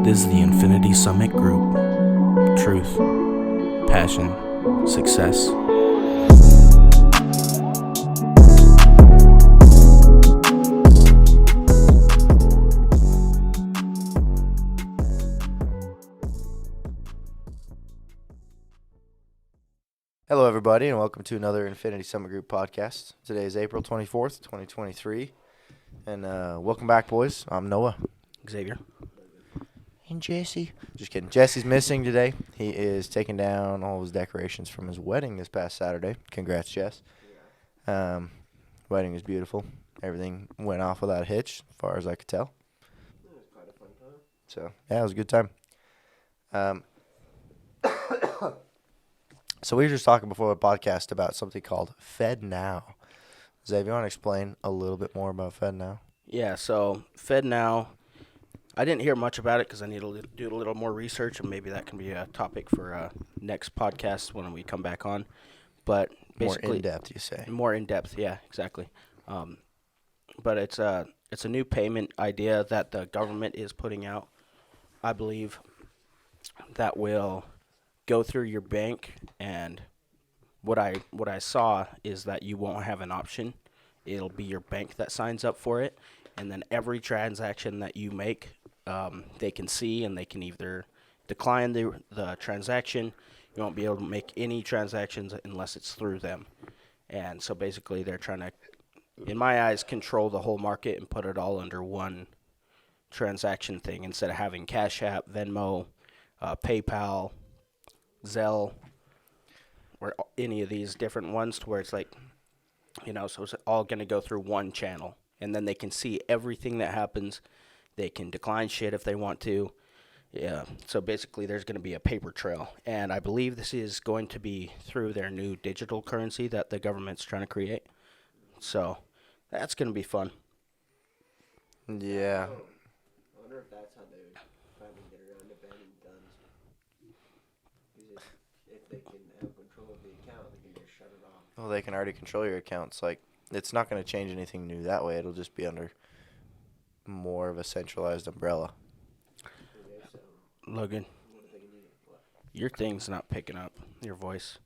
This is the Infinity Summit Group. Truth, passion, success. Hello, everybody, and welcome to another Infinity Summit Group podcast. Today is April 24th, 2023, and welcome back, boys. I'm Noah. Xavier. And Jesse. Just kidding. Jesse's missing today. He is taking down all his decorations from his wedding this past Saturday. Congrats, Jess. Wedding was beautiful. Everything went off without a hitch, as far as I could tell. It was quite a fun time. So, yeah, it was a good time. So we were just talking before the podcast about something called FedNow. Xavier, you want to explain a little bit more about FedNow? Yeah, so FedNow, I didn't hear much about it because I need to do a little more research, and maybe that can be a topic for next podcast when we come back on. But basically, More in-depth, you say? More in-depth, yeah, exactly. But it's a new payment idea that the government is putting out, I believe, that will go through your bank, and what I saw is that you won't have an option. It'll be your bank that signs up for it, and then every transaction that you make, they can see, and they can either decline the transaction. You won't be able to make any transactions unless it's through them. And so basically they're trying to, in my eyes, control the whole market and put it all under one transaction thing instead of having Cash App, Venmo, PayPal, Zelle, or any of these different ones, to where it's like, so it's all going to go through one channel, and then they can see everything that happens. They can decline shit if they want to. Yeah, so basically there's going to be a paper trail, and I believe this is going to be through their new digital currency that the government's trying to create. So that's going to be fun. Yeah. I wonder if that's how they would finally get around to banning guns. Because if they can have control of the account, they can just shut it off. Well, they can already control your accounts. Like, it's not going to change anything new that way. It'll just be under more of a centralized umbrella. Okay, so Logan, what are they gonna do? What? your thing's not picking up your voice.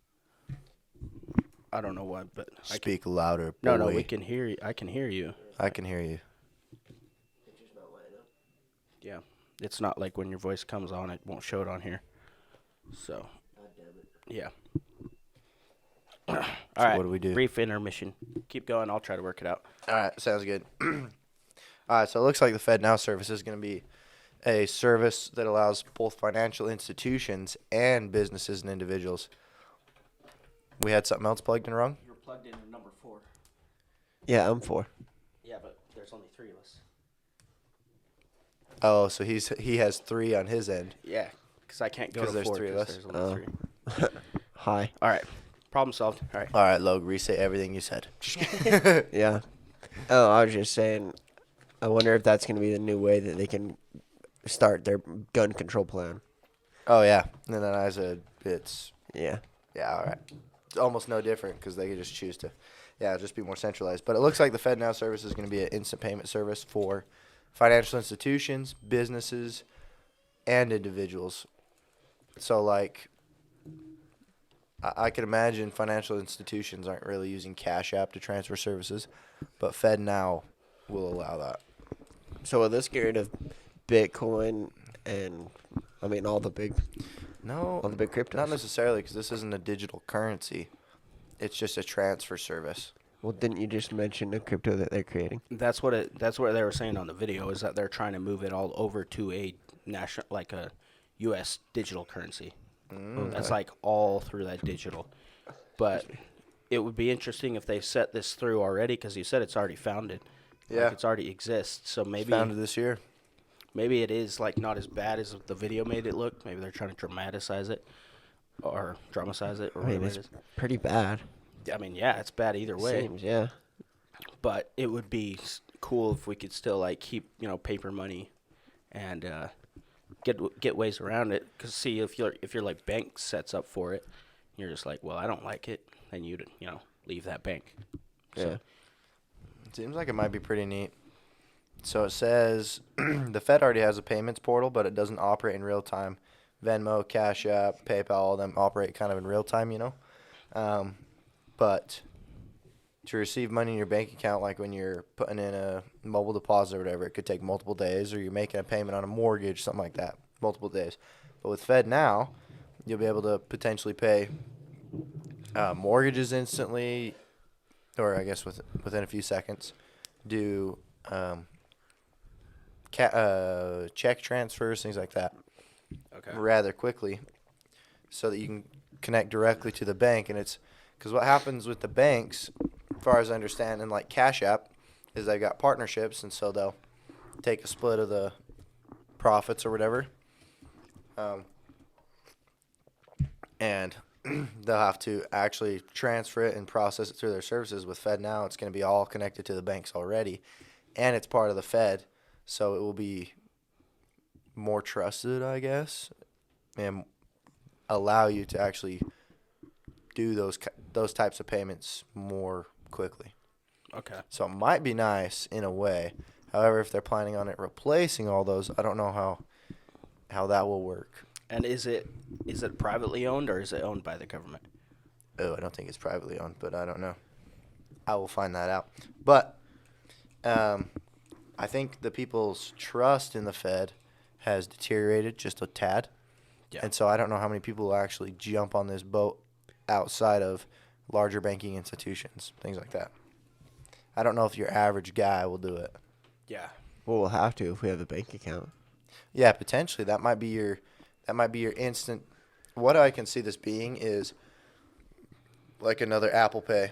I don't know what, but Speak louder, boy. No, we can hear you. I can hear you. I can hear you. It's just not lining up. Yeah, it's not like when your voice comes on, it won't show it on here. So, God damn it. yeah. So All right, what do we do? brief intermission. Keep going. I'll try to work it out. All right, sounds good. All right, so it looks like the FedNow service is going to be a service that allows both financial institutions and businesses and individuals. We had something else plugged in wrong? You're plugged into number 4. Yeah, I'm for. Yeah, but there's only 3 of us. Oh, so he has 3 on his end. Yeah, because I can't go to 'Cause there's 4 3 of because us. there's only 3. Hi. All right, problem solved. All right. All right, Log, re-say everything you said. Yeah. Oh, I was just saying, I wonder if that's going to be the new way that they can start their gun control plan. Oh, yeah. And then I said it's, Yeah. yeah, all right. It's almost no different because they could just choose to, just be more centralized. But it looks like the FedNow service is going to be an instant payment service for financial institutions, businesses, and individuals. So, like, I can imagine financial institutions aren't really using Cash App to transfer services, but FedNow will allow that. So will this get rid of Bitcoin and, all the big cryptos? Not necessarily, because this isn't a digital currency. It's just a transfer service. Well, didn't you just mention the crypto that they're creating? That's what they were saying on the video, is that they're trying to move it all over to a national, like a U.S. digital currency. That's like all through that digital. But it would be interesting if they set this through already, because you said it's already founded. Yeah. Like it's already exists. So maybe Founded this year. maybe it is like not as bad as the video made it look. Maybe they're trying to dramatize it or whatever it's it is. pretty bad. Yeah, it's bad either way. Seems, yeah. But it would be cool if we could still like keep paper money and get ways around it. Because see, if your like bank sets up for it, you're just like, well, I don't like it, then you'd leave that bank. Yeah. Seems like it might be pretty neat. So it says the Fed already has a payments portal, but it doesn't operate in real time. Venmo, Cash App, PayPal, all of them operate kind of in real time, But to receive money in your bank account, like when you're putting in a mobile deposit or whatever, it could take multiple days, or you're making a payment on a mortgage, something like that, multiple days. But with Fed Now, you'll be able to potentially pay mortgages instantly, or I guess within a few seconds, do check transfers, things like that, Okay. rather quickly, so that you can connect directly to the bank. And it's because what happens with the banks, as far as I understand, and like Cash App, is they've got partnerships, and so they'll take a split of the profits or whatever, and they'll have to actually transfer it and process it through their services. With Fed Now, it's going to be all connected to the banks already, and it's part of the Fed, so it will be more trusted, I guess, and allow you to actually do those types of payments more quickly. Okay. So it might be nice in a way. However, if they're planning on it replacing all those, I don't know how that will work. And is it privately owned or is it owned by the government? Oh, I don't think it's privately owned, but I don't know. I will find that out. But I think the people's trust in the Fed has deteriorated just a tad. Yeah. And so I don't know how many people will actually jump on this boat outside of larger banking institutions, things like that. I don't know if your average guy will do it. Yeah. Well, we'll have to if we have a bank account. Yeah, potentially. That might be your instant. What I can see this being is like another Apple Pay.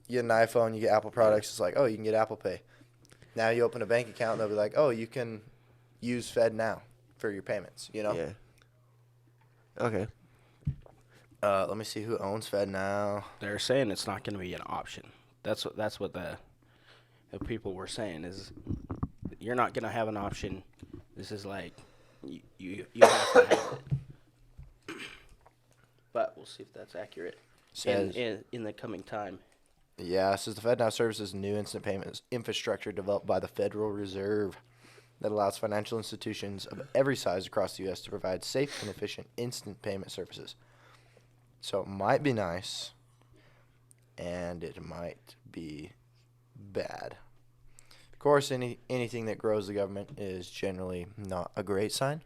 You get an iPhone, you get Apple products. It's like, oh, you can get Apple Pay. Now you open a bank account, and they'll be like, oh, you can use Fed Now for your payments. Yeah. Okay. Let me see who owns Fed Now. They're saying it's not going to be an option. That's what the people were saying is you're not going to have an option. This is like you have to have it. But we'll see if that's accurate Says, in the coming time. Yeah, it says the Fed Now services new instant payments infrastructure developed by the Federal Reserve that allows financial institutions of every size across the U.S. to provide safe and efficient instant payment services. So it might be nice, and it might be bad. Of course, anything that grows the government is generally not a great sign,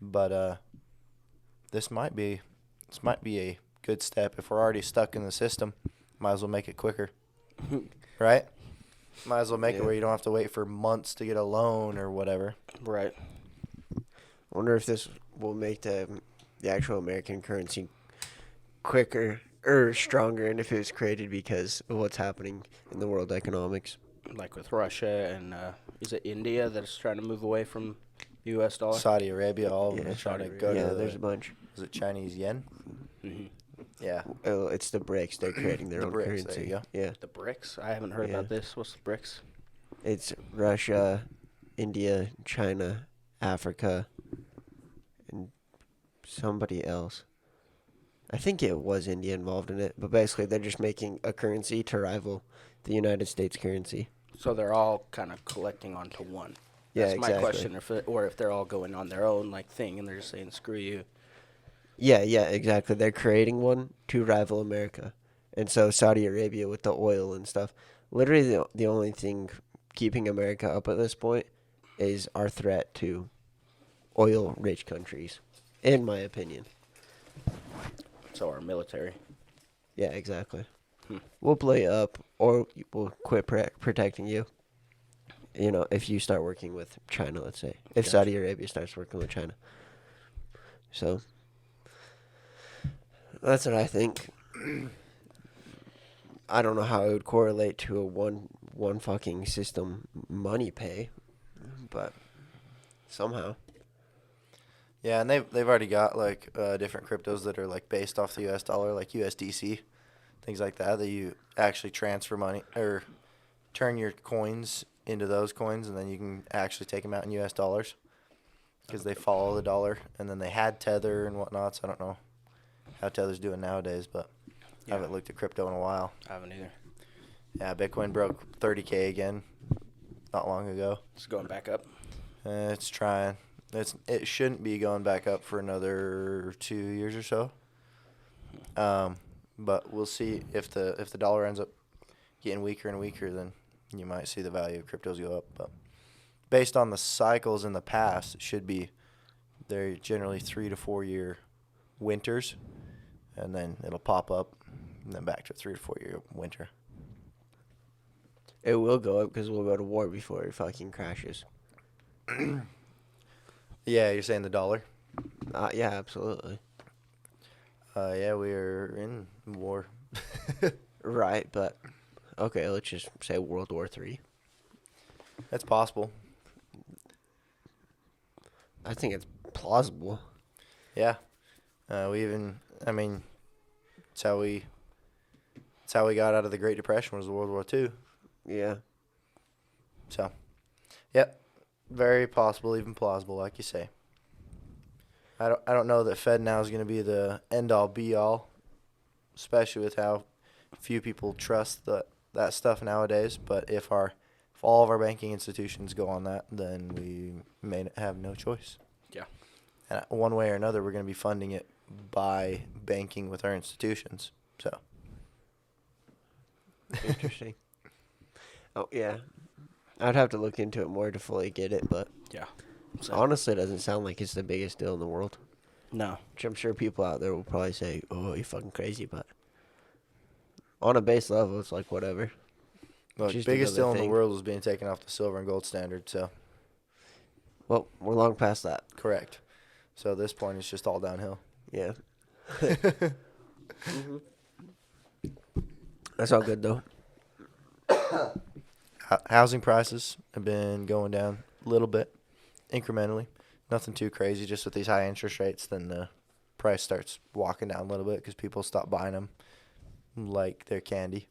but this might be a good step. If we're already stuck in the system, might as well make it quicker, right? Might as well make it where you don't have to wait for months to get a loan or whatever. Right. I wonder if this will make the actual American currency quicker or stronger, and if it was created because of what's happening in the world economics. Like with Russia and is it India that's trying to move away from U.S. dollar? Saudi Arabia, all of them Yeah, are trying to Saudi go Yeah, to there's a bunch. is it Chinese yen? Mm-hmm. Yeah. Oh, it's the BRICS. They're creating their The own BRICS, currency. there you go. Yeah. The BRICS? I haven't heard Yeah. about this. What's the BRICS? It's Russia, India, China, Africa, and somebody else. I think it was India involved in it, but basically they're just making a currency to rival the United States currency. So they're all kind of collecting onto one. Yeah, That's exactly. my question. If they're all going on their own like thing and they're just saying screw you. Yeah, exactly. They're creating one to rival America. And so Saudi Arabia with the oil and stuff. Literally the only thing keeping America up at this point is our threat to oil-rich countries, in my opinion. So our military. Yeah, exactly. Hmm. We'll play up, or we'll quit protecting you. You know, if you start working with China, let's say. If Gotcha. Saudi Arabia starts working with China. So, that's what I think. I don't know how it would correlate to a one fucking system money pay, but somehow. Yeah, and they've already got like different cryptos that are like based off the U.S. dollar, like USDC, things like that. That you actually transfer money or turn your coins into those coins, and then you can actually take them out in U.S. dollars because they follow the dollar. And then they had Tether and whatnot. So I don't know how Tether's doing nowadays, but I haven't looked at crypto in a while. I haven't either. Yeah, Bitcoin broke 30K again. not long ago. It's going back up. It's trying. It shouldn't be going back up for another 2 years or so. But we'll see if the dollar ends up getting weaker and weaker, then you might see the value of cryptos go up. But based on the cycles in the past, it should be they're generally 3 to 4 year winters, and then it'll pop up, and then back to a 3 to 4 year winter. It will go up because we'll go to war before it fucking crashes. Yeah, you're saying the dollar? Yeah, absolutely. Yeah, we are in war. Right, but okay, let's just say World War III. That's possible. I think it's plausible. Yeah. I mean, it's how we got out of the Great Depression was World War II. Yeah. So, yep, very possible, even plausible, like you say. I don't know that Fed now is going to be the end all be all, especially with how few people trust that stuff nowadays. But if all of our banking institutions go on that, then we may have no choice. Yeah. And one way or another, we're going to be funding it by banking with our institutions. So. Interesting. Oh, yeah. I'd have to look into it more to fully get it, but Yeah. So, honestly, it doesn't sound like it's the biggest deal in the world. no. Which I'm sure people out there will probably say, oh, you're fucking crazy, but on a base level, it's like whatever. Look, Just biggest another deal in the thing. world was being taken off the silver and gold standard. So. Well, we're long past that. Correct. So at this point, it's just all downhill. Yeah. That's all good, though. Housing prices have been going down a little bit, incrementally. Nothing too crazy. Just with these high interest rates, then the price starts walking down a little bit because people stop buying them like they're candy.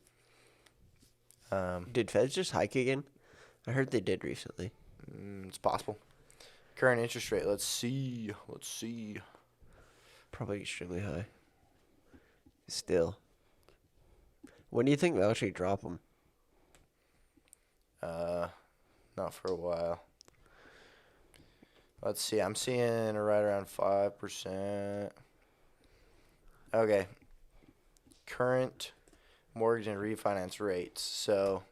Did Feds just hike again? I heard they did recently. It's possible. Current interest rate. Let's see. Probably extremely high. Still. When do you think they'll actually drop them? Not for a while. Let's see. I'm seeing right around 5%. Okay. Current mortgage and refinance rates. So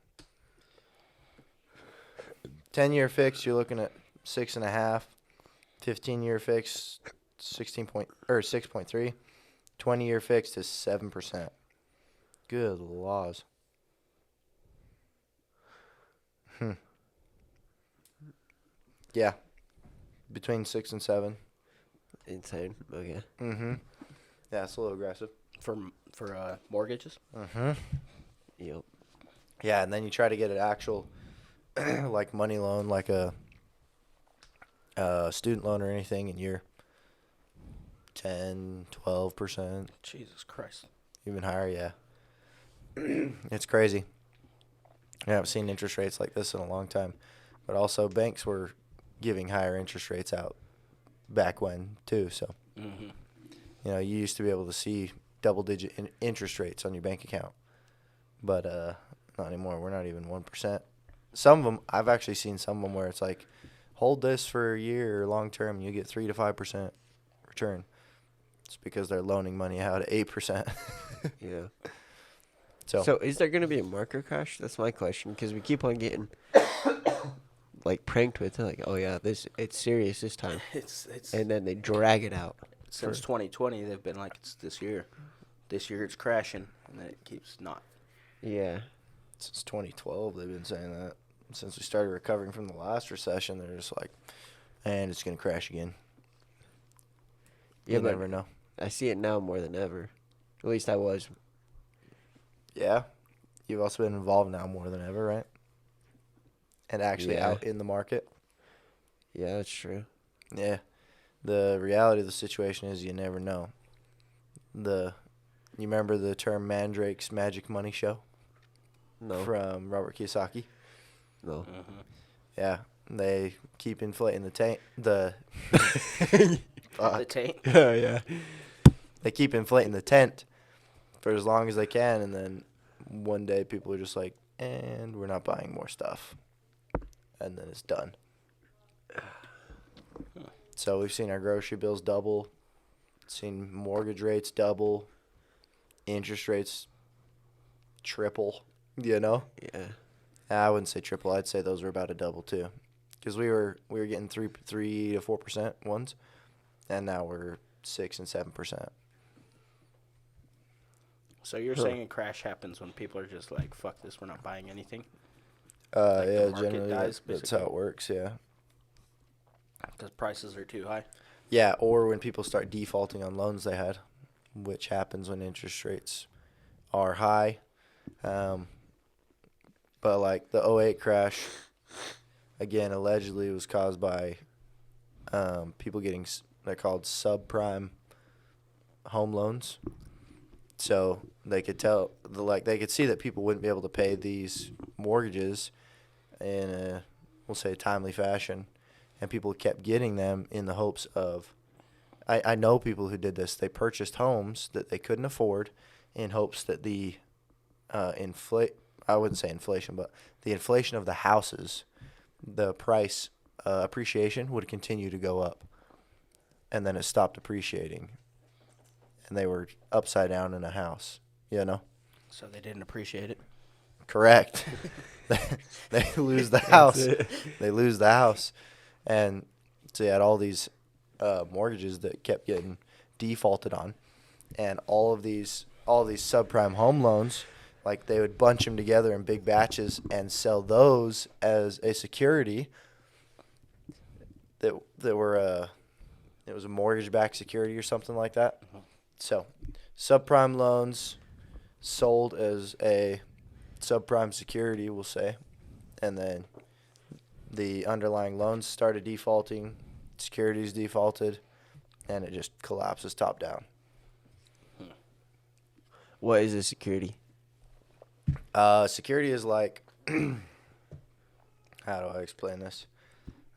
10-year fix, you're looking at 6.5. 15-year fix, 6.3. 20-year fixed is 7%. Good laws. Yeah. Between 6 and 7. Insane. Okay. Yeah, it's a little aggressive. For mortgages. Yep. Yeah, and then you try to get an actual like money loan, like a student loan or anything, and you're 10, 12%, Jesus Christ. even higher. Yeah. It's crazy. I haven't seen interest rates like this in a long time. But also, banks were giving higher interest rates out back when, too. So, Mm-hmm. you know, you used to be able to see double-digit interest rates on your bank account. But not anymore. We're not even 1%. Some of them, I've actually seen some of them where it's like, hold this for a year or long-term, and you get 3 to 5% return. It's because they're loaning money out at 8%. Yeah. So is there going to be a market crash? That's my question, because we keep on getting like pranked with it, like, oh yeah, it's serious this time, It's and then they drag it out. since 2020 they've been like it's this year. This year it's crashing, and then it keeps not. Yeah. since 2012, they've been saying that. Since we started recovering from the last recession, they're just like, and it's going to crash again. Yeah, You but never know. I see it now more than ever. At least I was. Yeah. You've also been involved now more than ever, right? And actually Yeah. out in the market. Yeah, that's true. Yeah. The reality of the situation is you never know. You remember the term Mandrake's Magic Money Show No. from Robert Kiyosaki? No. Mm-hmm. Yeah. They keep inflating the tank. The taint. Yeah. they keep inflating the tent for as long as they can, and then one day people are just like, and we're not buying more stuff. and then it's done. So we've seen our grocery bills double, seen mortgage rates double, interest rates triple, you know? Yeah. I wouldn't say triple. I'd say those were about a double too. Because we were getting 3 to 4% ones, and now we're 6 and 7%. So you're Huh. saying a crash happens when people are just like, "Fuck this, we're not buying anything." Like the Yeah, market generally dies, that's how it works. Yeah. Because prices are too high. Yeah, or when people start defaulting on loans they had, which happens when interest rates are high. But like the '08 crash, again, allegedly was caused by people getting, they're called subprime home loans. So they could they could see that people wouldn't be able to pay these mortgages in a, we'll say, timely fashion, and people kept getting them in the hopes of, I know people who did this. They purchased homes that they couldn't afford in hopes that the I wouldn't say inflation, but the inflation of the houses, the price appreciation would continue to go up, and then it stopped appreciating, and they were upside down in a house, you know? So they didn't appreciate it. Correct. They lose the house. They lose the house. And so you had all these mortgages that kept getting defaulted on, and all of these subprime home loans, like they would bunch them together in big batches and sell those as a security that were it was a mortgage-backed security or something like that. So subprime loans sold as a subprime security, we'll say, and then the underlying loans started defaulting, securities defaulted, and it just collapses top down. What is a security? Security is like, how do I explain this?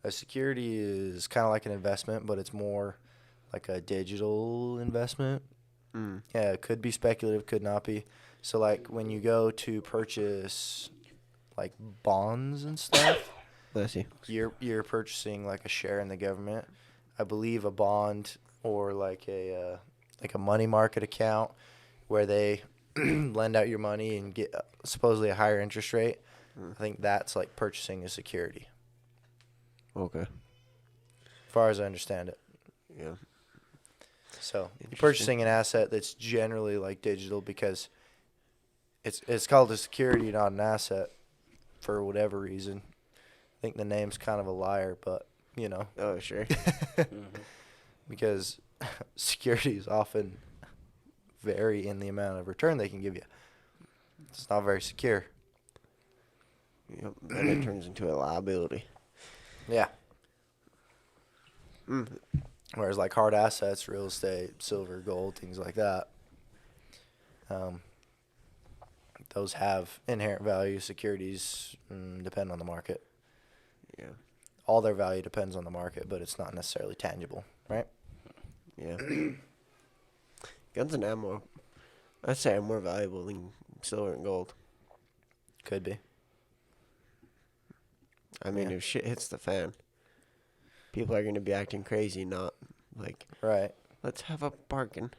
A security is kind of like an investment, but it's more like a digital investment. Mm. Yeah, it could be speculative, could not be. So like when you go to purchase like bonds and stuff, Bless you. you're purchasing like a share in the government. I believe a bond or like a money market account where they lend out your money and get supposedly a higher interest rate. I think that's like purchasing a security, Okay. as far as I understand it. Yeah. So you're Interesting. purchasing an asset that's generally like digital because it's called a security, not an asset, for whatever reason. I think the name's kind of a liar, but you know, Oh, sure. because securities often vary in the amount of return they can give you. It's not very secure. Yep. Then it turns into a liability. Yeah. Mm. Whereas like hard assets, real estate, silver, gold, things like that, those have inherent value. Securities depend on the market. Yeah. All their value depends on the market, but it's not necessarily tangible, right? Yeah. Guns and ammo, I'd say, are more valuable than silver and gold. Could be. I mean, Yeah. if shit hits the fan, people are going to be acting crazy, not like, Right. let's have a bargain.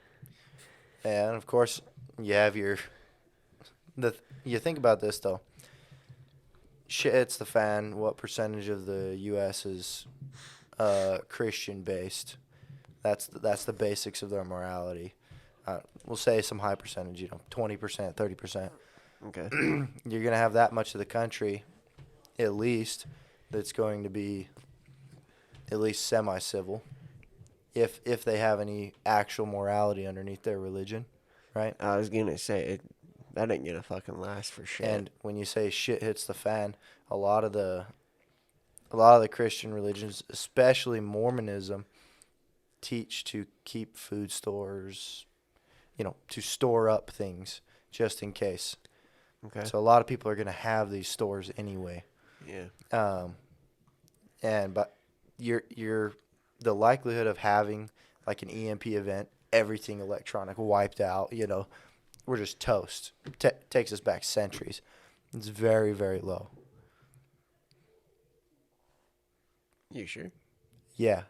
And of course, you have you think about this though. Shit hits the fan. What percentage of the U.S. is Christian based? That's the basics of their morality. We'll say some high percentage, 20%, 30%. Okay. You're gonna have that much of the country, at least, that's going to be at least semi-civil, if they have any actual morality underneath their religion, right? I was going to say, that ain't going to fucking last for shit. And when you say shit hits the fan, a lot of the Christian religions, especially Mormonism, teach to keep food stores, to store up things just in case. Okay. So a lot of people are going to have these stores anyway. Yeah. But you're the likelihood of having like an EMP event, everything electronic wiped out, we're just toast. Takes us back centuries. It's very, very low. You sure? Yeah,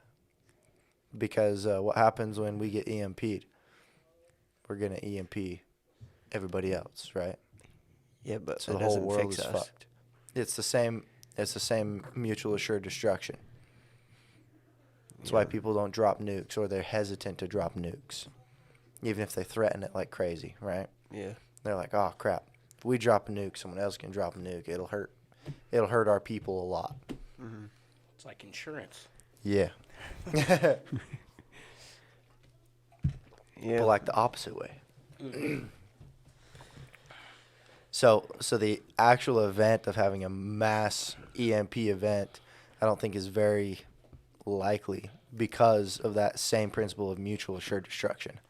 because what happens when we get EMP'd? We're gonna EMP everybody else, right? Yeah, but So that the whole doesn't world fix is us. fucked. It's the same. It's the same mutual assured destruction. That's why Yeah. people don't drop nukes, or they're hesitant to drop nukes, even if they threaten it like crazy, right? Yeah. They're like, oh crap, if we drop a nuke, someone else can drop a nuke. It'll hurt. It'll hurt our people a lot. Mm-hmm. It's like insurance. Yeah. Yeah. But like the opposite way. So the actual event of having a mass EMP event, I don't think is very likely because of that same principle of mutual assured destruction.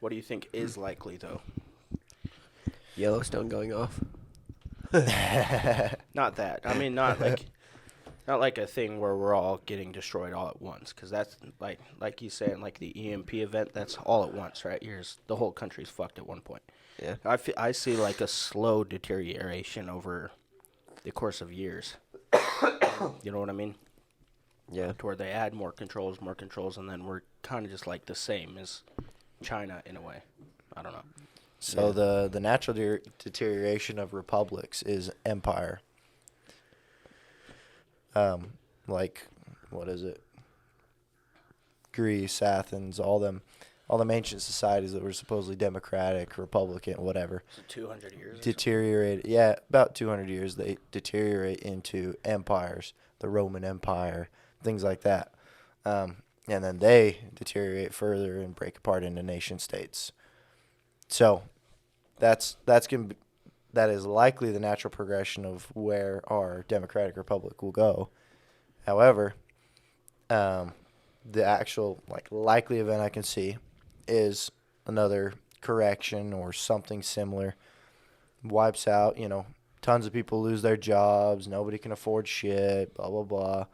What do you think is likely though? Yellowstone going off. Not that. I mean, not like a thing where we're all getting destroyed all at once, because that's like you said, like the EMP event. That's all at once, right? The whole country's fucked at one point. Yeah. I see like a slow deterioration over the course of years. You know what I mean? Yeah. To where they add more controls, and then we're kind of just like the same as China in a way. I don't know. So Yeah. the natural deterioration of republics is empire. Like, what is it? Greece, Athens, all them ancient societies that were supposedly democratic, republican, whatever, So 200 years. deteriorated. Yeah, about 200 years they deteriorate into empires, the Roman Empire, things like that. And then they deteriorate further and break apart into nation states. So that's gonna be, that is likely the natural progression of where our democratic republic will go. However, the actual likely event I can see is another correction or something similar. Wipes out, tons of people lose their jobs, nobody can afford shit, blah blah blah.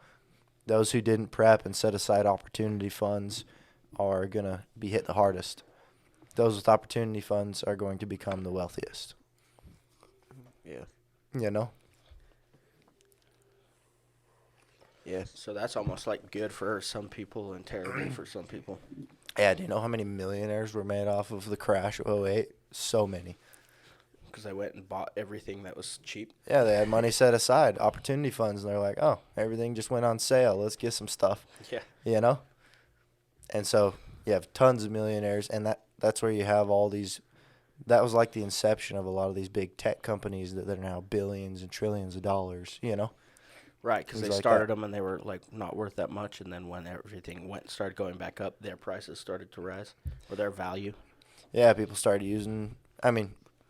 Those who didn't prep and set aside opportunity funds are gonna be hit the hardest. Those with opportunity funds are going to become the wealthiest. Yeah. You know? Yeah. So that's almost like good for some people and terrible for some people. Yeah, do you know how many millionaires were made off of the crash of '08? So many. Because they went and bought everything that was cheap. Yeah, they had money set aside, opportunity funds, and they're like, oh, everything just went on sale. Let's get some stuff. Yeah. You know? And so you have tons of millionaires, and that's where you have all these. That was like the inception of a lot of these big tech companies that are now billions and trillions of dollars, Right, because they Things like started that. them and they were like not worth that much, and then when everything started going back up, their prices started to rise, or their value. Yeah, people started using,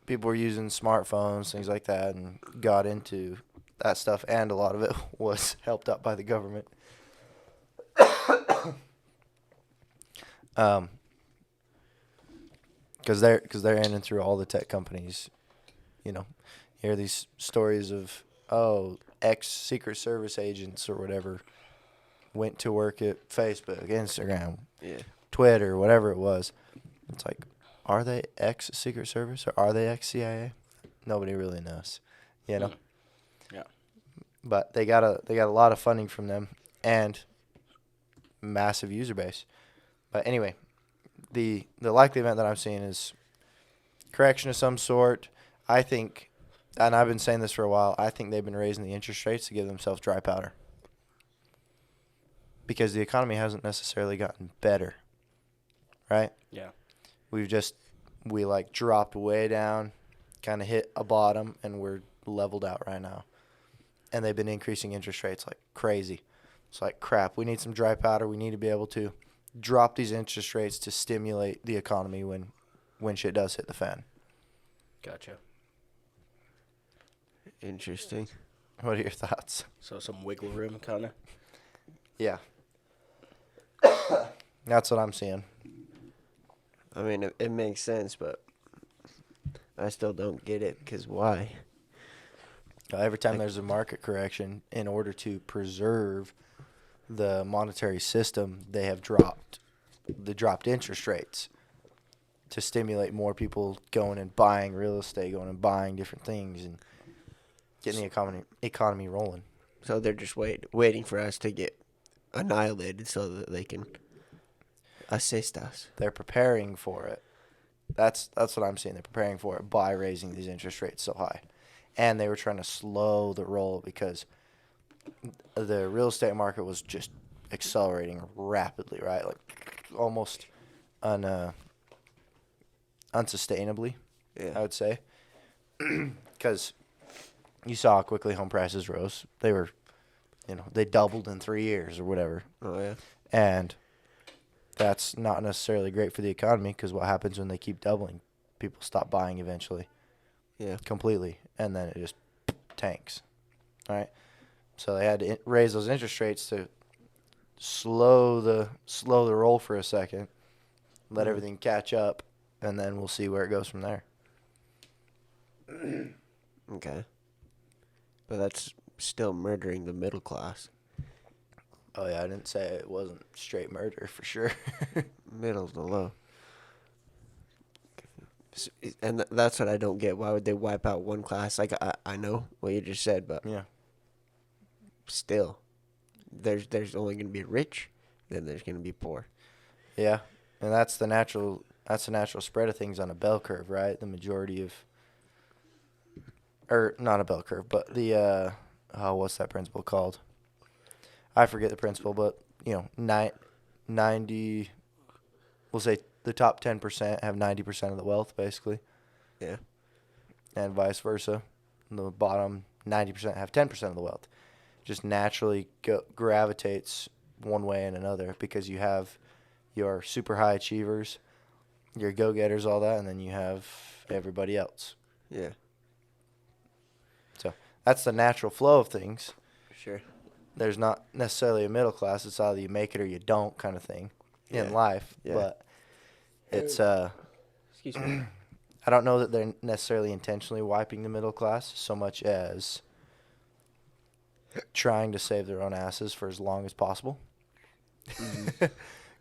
people were using smartphones, things like that, and got into that stuff, and a lot of it was helped out by the government. Because they're in and through all the tech companies, you hear these stories of, oh, ex-Secret Service agents or whatever went to work at Facebook, Instagram, Yeah. Twitter, whatever it was. It's like, are they ex-Secret Service or are they ex-CIA? Nobody really knows, Yeah. But they got a lot of funding from them and massive user base. But anyway, the likely event that I'm seeing is correction of some sort. I think, and I've been saying this for a while, I think they've been raising the interest rates to give themselves dry powder. Because the economy hasn't necessarily gotten better, right? Yeah. We dropped way down, kind of hit a bottom, and we're leveled out right now. And they've been increasing interest rates like crazy. It's like, crap, we need some dry powder. We need to be able to drop these interest rates to stimulate the economy when shit does hit the fan. Gotcha. Interesting. What are your thoughts? So some wiggle room, kind of. Yeah. That's what I'm seeing. I mean, it makes sense, but I still don't get it, because why? Every time there's a market correction, in order to preserve the monetary system, they dropped interest rates to stimulate more people going and buying real estate, going and buying different things, and getting the economy rolling. So they're just waiting for us to get annihilated so that they can assist us. They're preparing for it. That's what I'm seeing. They're preparing for it by raising these interest rates so high. And they were trying to slow the roll because the real estate market was just accelerating rapidly, right? Like almost unsustainably, I Yeah. would say. Because you saw how quickly home prices rose. They were, they doubled in 3 years or whatever. Oh yeah. And that's not necessarily great for the economy because what happens when they keep doubling? People stop buying eventually. Yeah. Completely. And then it just tanks. All right. So they had to raise those interest rates to slow the roll for a second, let Mhm. everything catch up, and then we'll see where it goes from there. Okay. But that's still murdering the middle class. Oh yeah, I didn't say it wasn't straight murder for sure. Middle to low. And that's what I don't get. Why would they wipe out one class? Like I know what you just said, but Yeah. still, there's only gonna be rich, then there's gonna be poor. Yeah. And that's the natural spread of things on a bell curve, right? The majority of or not a bell curve, but the what's that principle called? I forget the principle, but 90 we'll say the top 10% have 90% of the wealth basically, Yeah. and vice versa. And the bottom 90% have 10% of the wealth. Just naturally gravitates one way and another because you have your super high achievers, your go-getters, all that, and then you have everybody else. Yeah. So that's the natural flow of things. Sure. There's not necessarily a middle class. It's either you make it or you don't kind of thing in Yeah. life. Yeah. But it's Excuse me. I don't know that they're necessarily intentionally wiping the middle class so much as trying to save their own asses for as long as possible. Because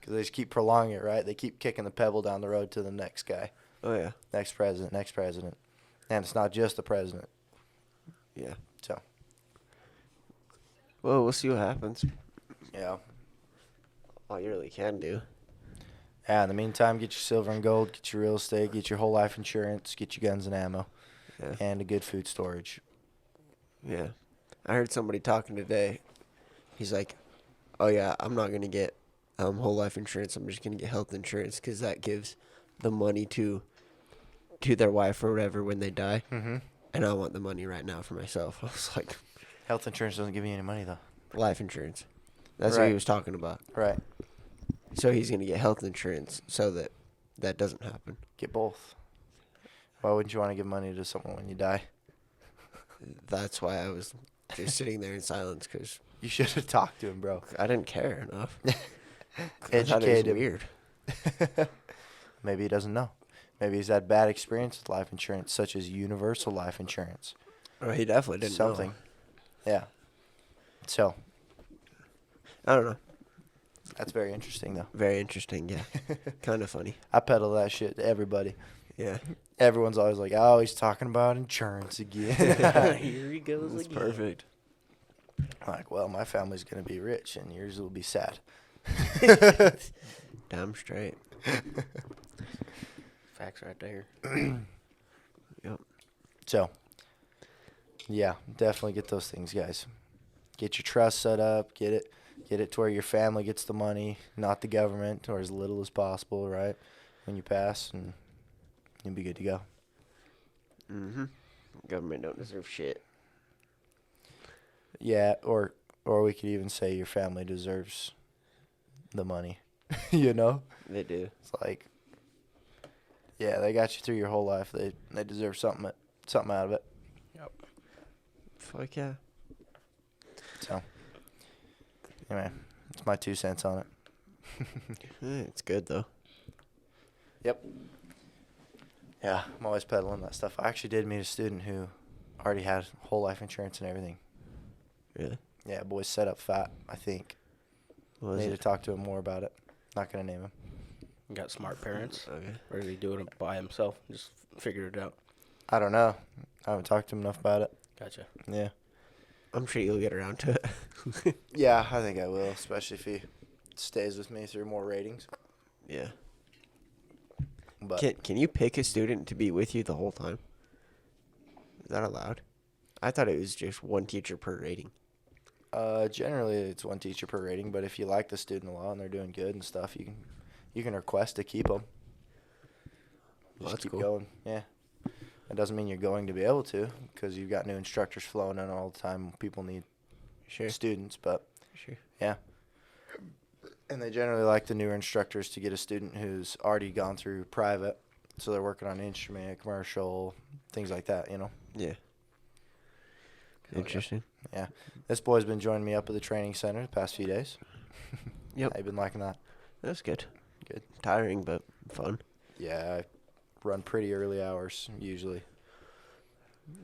they just keep prolonging it, right? They keep kicking the pebble down the road to the next guy, Oh yeah. next president, next president. And it's not just the president. Yeah. So, Well, we'll see what happens. yeah. All you really can do. Yeah, in the meantime, get your silver and gold, get your real estate, get your whole life insurance, get your guns and ammo, Yeah. and a good food storage. Yeah. I heard somebody talking today. He's like, "Oh yeah, I'm not gonna get whole life insurance. I'm just gonna get health insurance because that gives the money to their wife or whatever when they die, Mm-hmm. and I want the money right now for myself." I was like, Health insurance doesn't give you any money, though. "Life insurance." That's what Right. he was talking about. Right. So he's gonna get health insurance so that that doesn't happen. Get both. Why wouldn't you want to give money to someone when you die? That's why I was just sitting there in silence because You should have talked to him, bro. I didn't care enough. I thought it was Educate him. weird. Maybe he doesn't know. Maybe he's had bad experience with life insurance, such as universal life insurance. Well, he definitely didn't Something. know. Yeah. So, I don't know. that's very interesting, though. Very interesting. Yeah. Kind of funny. I peddle that shit to everybody. Yeah. Everyone's always like, oh, he's talking about insurance again. Here he goes That's again. perfect. I'm like, well, my family's going to be rich and yours will be sad. Damn straight. Facts right there. Yep. So, yeah, definitely get those things, guys. Get your trust set up. Get it to where your family gets the money, not the government, or as little as possible, right? When you pass, and you'll be good to go. Mm-hmm. Government don't deserve shit. Yeah, or we could even say your family deserves the money. You know? They do. It's like, yeah, they got you through your whole life. They deserve something out of it. Yep. Fuck yeah. So, anyway, it's my 2 cents on it. It's good though. Yep. Yeah, I'm always peddling that stuff. I actually did meet a student who already had whole life insurance and everything. Really? Yeah, boy's set up fat, I think. What was Need to it? talk to him more about it. Not going to name him. Got smart parents. Okay. Or is he doing it by himself? Just figured it out. I don't know. I haven't talked to him enough about it. Gotcha. Yeah. I'm sure you'll get around to it. Yeah, I think I will, especially if he stays with me through more ratings. Yeah. But Can you pick a student to be with you the whole time? Is that allowed? I thought it was just one teacher per rating. generally it's one teacher per rating. But if you like the student a lot and they're doing good and stuff, you can request to keep them. Well, Just that's keep cool. going. Yeah. That doesn't mean you're going to be able to, because you've got new instructors flowing in all the time. People need Sure. students, but Sure. yeah. And they generally like the newer instructors to get a student who's already gone through private, so they're working on instrument, commercial, things like that, you know. Yeah. yeah. Interesting. Yeah. This boy's been joining me up at the training center the past few days. Yep. I've been liking that. That's good. Good. Tiring, but fun. Yeah, I run pretty early hours usually.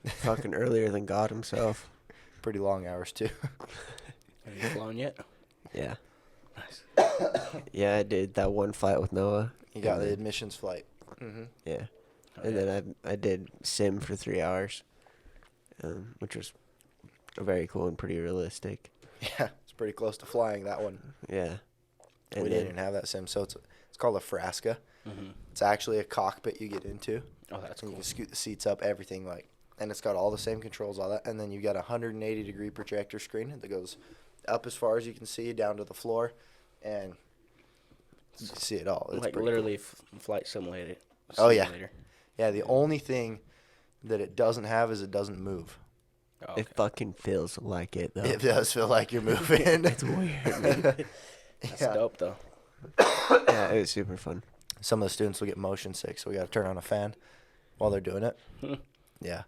Fucking earlier than God himself. Pretty long hours too. Have you flown yet? Yeah. Nice. Yeah, I did that one flight with Noah. You got and the then- admissions flight. Mm-hmm. Yeah. Oh, And yeah. then I did sim for 3 hours, which was very cool and pretty realistic. Yeah, it's pretty close to flying that one. Yeah. And We then, didn't even have that sim, so it's called a Frasca. Mm-hmm. It's actually a cockpit you get into. Oh, that's And you cool. can scoot the seats up, everything and it's got all the same controls, all that. And then you got a 180-degree projector screen that goes up as far as you can see, down to the floor, and you can see it all. It's Like pretty literally flight simulator. Oh, yeah. simulator. cool. Yeah, the only thing that it doesn't have is it doesn't move. Oh, okay. it fucking feels like it, though. It does feel like you're moving. It's weird. That's Yeah. dope though. Yeah, it was super fun. Some of the students will get motion sick, so we got to turn on a fan while they're doing it. Yeah.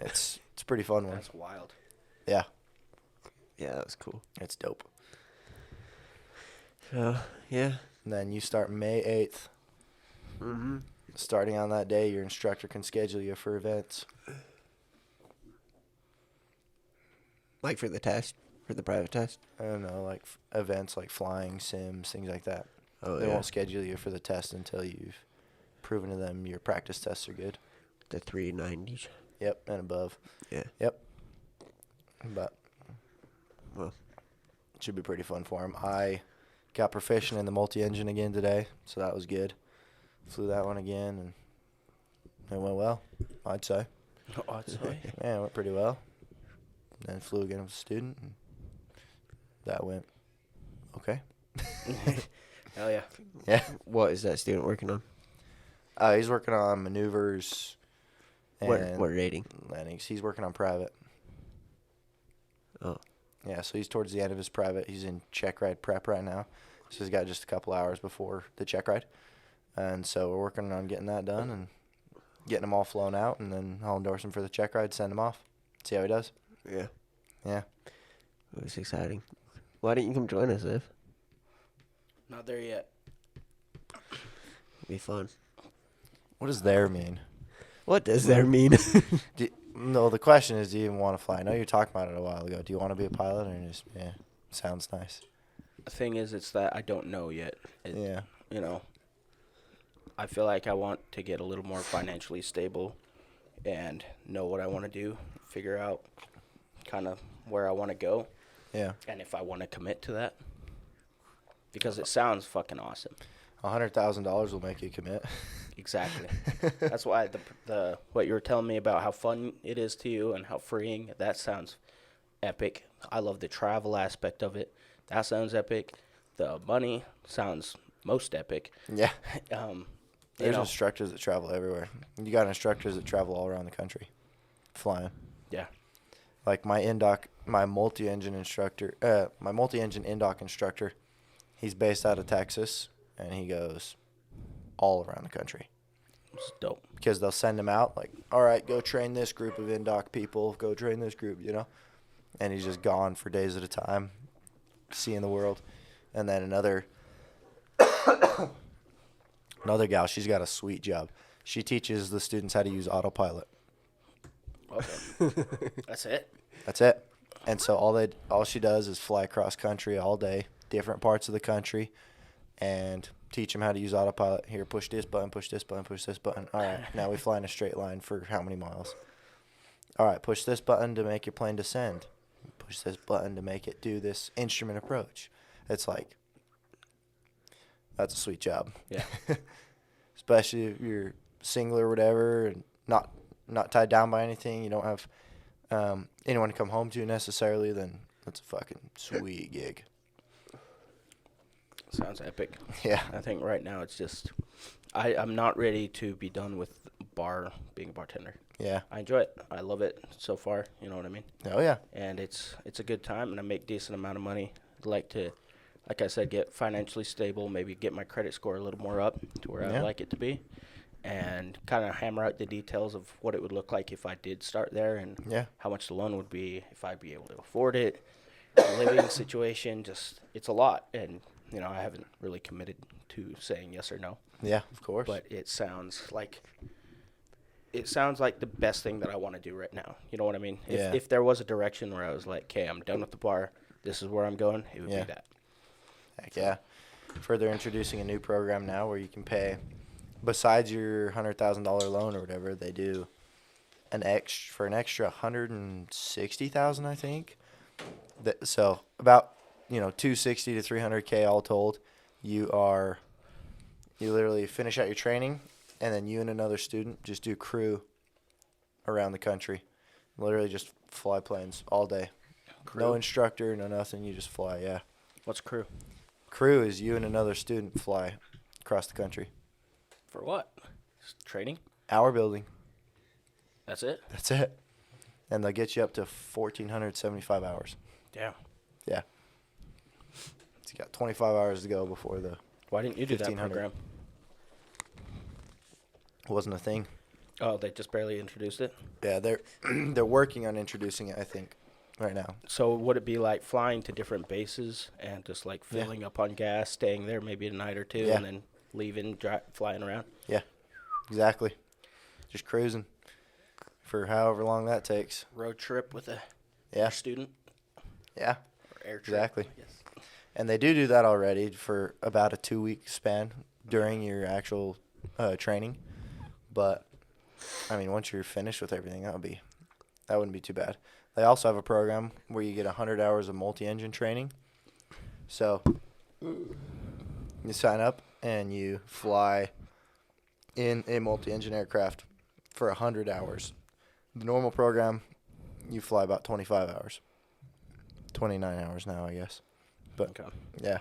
It's a pretty fun one. That's wild. Yeah, Yeah, that was cool. it's dope. So, yeah. And then you start May 8th. Mm-hmm. Starting on that day, your instructor can schedule you for events. Like for the test? For the private test? I don't know, like events like flying, sims, things like that. Oh, They yeah. won't schedule you for the test until you've proven to them your practice tests are good. The 390s. Yep, and above. Yeah. Yep. But Well. it should be pretty fun for him. I got proficient in the multi-engine again today, so that was good. Flew that one again, and it went well, I'd say. Oh, I'd say. Yeah, it went pretty well. Then flew again with a student, and that went okay. Hell yeah. Yeah. What is that student working on? He's working on maneuvers and What rating? landings. He's working on private. Oh. Yeah, so he's towards the end of his private. He's in check ride prep right now. So he's got just a couple hours before the check ride. And so we're working on getting that done and getting him all flown out, and then I'll endorse him for the check ride, send him off, see how he does. Yeah. Yeah. It was exciting. Why didn't you come join us, Iv? Not there yet. It'd be fun. What does there mean? What does there mean? No, the question is, do you even want to fly? I know you were talking about it a while ago. Do you want to be a pilot, or just, yeah, sounds nice? The thing is, it's that I don't know yet. Yeah. You know, I feel like I want to get a little more financially stable and know what I want to do, figure out kind of where I want to go, Yeah. and if I want to commit to that. Because it sounds fucking awesome. $100,000 will make you commit. Exactly. That's why the what you were telling me about how fun it is to you and how freeing, that sounds epic. I love the travel aspect of it. That sounds epic. The money sounds most epic. Yeah. You There's know, instructors that travel everywhere. You got instructors that travel all around the country, flying. yeah. Like my multi-engine instructor, my multi-engine indoc instructor, he's based out of Texas, and he goes all around the country. It's dope. Because they'll send him out, like, all right, go train this group of indoc people, go train this group, you know? And he's just gone for days at a time, seeing the world. And then another gal, she's got a sweet job. She teaches the students how to use autopilot. Okay. That's it. That's it. And so all she does is fly across country all day, different parts of the country, and teach them how to use autopilot. Here, push this button, push this button, push this button. All right, now we fly in a straight line for how many miles? all right, push this button to make your plane descend. Push this button to make it do this instrument approach. It's like, that's a sweet job. Yeah. Especially if you're single or whatever and not tied down by anything. You don't have anyone to come home to necessarily, then that's a fucking sweet gig. Sounds epic. Yeah. I think right now it's just I'm not ready to be done with being a bartender. Yeah. I enjoy it. I love it so far. You know what I mean? Oh, yeah. And it's a good time, and I make decent amount of money. I'd like to, like I said, get financially stable, maybe get my credit score a little more up to where Yeah. I'd like it to be, and kind of hammer out the details of what it would look like if I did start there and Yeah. how much the loan would be, if I'd be able to afford it, the living situation. Just, it's a lot, and, you know, I haven't really committed to saying yes or no, Yeah, of course. but it sounds like the best thing that I want to do right now. You know what I mean? Yeah. If there was a direction where I was like, okay, I'm done with the bar, this is where I'm going, it would Yeah. be that. Heck yeah. Further introducing a new program now where you can pay, besides your $100,000 loan or whatever, they do an extra $160,000, I think. So about, 260 to 300K all told. You literally finish out your training, and then you and another student just do crew around the country. Literally just fly planes all day. No Crew? instructor, no nothing. You just fly, yeah. What's crew? Crew is you and another student fly across the country. For what? Just training? Hour building. That's it? That's it. And they'll get you up to 1,475 hours. Damn. Yeah. So you got 25 hours to go before the Why didn't you do that 1,500. program? wasn't a thing. Oh, they just barely introduced it? Yeah, they're working on introducing it, I think, right now. So would it be like flying to different bases and just like Yeah. filling up on gas, staying there maybe a night or two, Yeah. and then leaving, flying around? Exactly. Just cruising for however long that takes. Road trip with a Yeah. student? Yeah. Or air trip, Exactly. I guess. And they do that already for about a 2-week span during your actual training. But, I mean, once you're finished with everything, that wouldn't be too bad. They also have a program where you get 100 hours of multi-engine training. So you sign up and you fly in a multi-engine aircraft for 100 hours. The normal program, you fly about 25 hours. 29 hours now, I guess. But, Okay. yeah.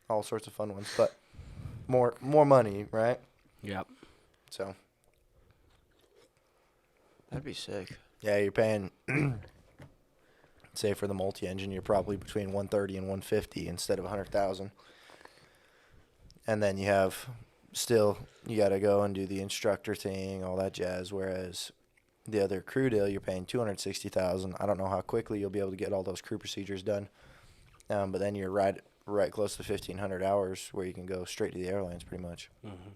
All sorts of fun ones, but more money, right? Yep. So, That'd be sick. yeah, you're paying, say for the multi-engine, you're probably between 130 and 150 instead of 100,000. And then you have you got to go and do the instructor thing, all that jazz, whereas the other crew deal, you're paying 260,000. I don't know how quickly you'll be able to get all those crew procedures done. But then you're right close to 1,500 hours where you can go straight to the airlines pretty much. Mm-hmm.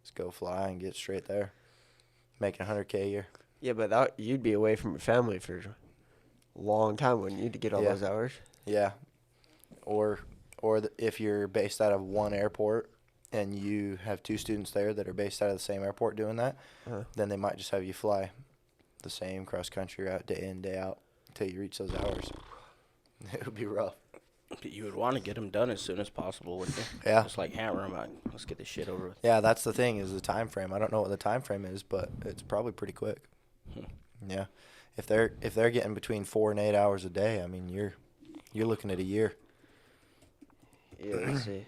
Just go fly and get straight there. Making 100K a year. Yeah, but you'd be away from your family for a long time, wouldn't you, to get all Yeah. those hours? Yeah. Or if you're based out of one airport and you have 2 students there that are based out of the same airport doing that, Uh-huh. then they might just have you fly the same cross country route day in, day out until you reach those hours. It would be rough. But you would want to get them done as soon as possible, wouldn't you? Yeah. Just like hammer them out. Let's get this shit over with. Yeah, that's the thing is the time frame. I don't know what the time frame is, but it's probably pretty quick. Hmm. Yeah. If they're getting between 4 and 8 hours a day, I mean you're looking at a year. Yeah, let's see.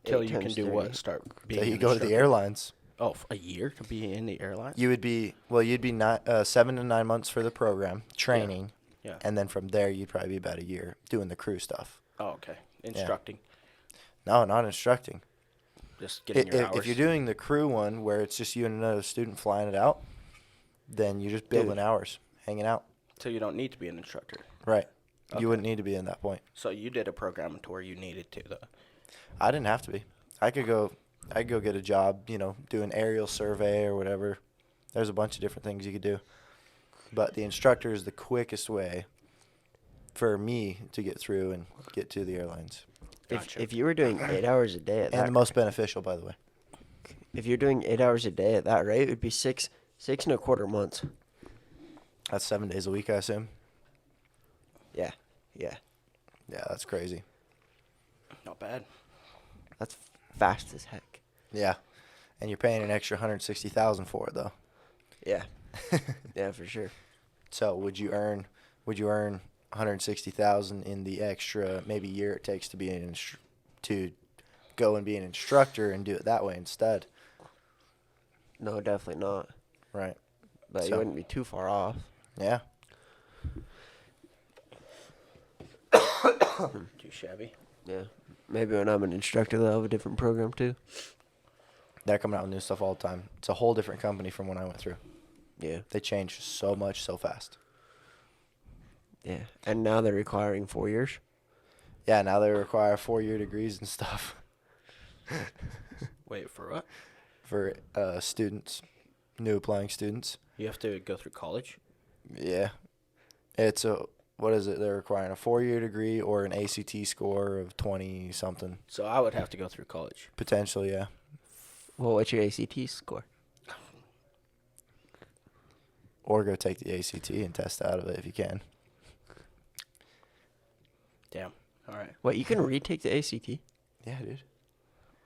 Till 8 you can times do 30. what? Start being Till you an go to the instructor? airlines. Oh, a year to be in the airlines? You'd be 7 to 9 months for the program training, Yeah. and then from there you'd probably be about a year doing the crew stuff. Oh, okay. Instructing. No, not instructing. Just getting your hours. If you're doing the crew one where it's just you and another student flying it out, then you're just building Dude. hours, hanging out. So you don't need to be an instructor. Right. Okay. You wouldn't need to be in that point. So you did a program to where you needed to, though. I didn't have to be. I could go get a job, do an aerial survey or whatever. There's a bunch of different things you could do. But the instructor is the quickest way for me to get through and get to the airlines. Gotcha. If you were doing 8 hours a day at And that, the most beneficial, by the way. if you're doing 8 hours a day at that rate, it would be 6.25 months. That's 7 days a week, I assume. Yeah, yeah, Yeah, that's crazy. Not bad. that's fast as heck. Yeah, and you're paying an extra 160,000 for it though. Yeah, yeah, for sure. So would you earn 160,000 in the extra maybe year it takes to be to go and be an instructor and do it that way instead? No, definitely not. Right. But you So- wouldn't be too far off. Yeah. Too shabby. Yeah, maybe when I'm an instructor, they'll have a different program too. They're coming out with new stuff all the time. It's a whole different company from when I went through. Yeah, They change so much so fast. yeah. And now they're requiring 4 years. Yeah, now they require 4-year degrees and stuff Wait, for what? for students, new applying students. You have to go through college? Yeah. It's what is it? They're requiring a 4-year degree or an ACT score of 20 something. So I would have to go through college. Potentially, yeah. Well, what's your ACT score? Or go take the ACT and test out of it if you can. Damn. All right. What, you can retake the ACT? Yeah, dude.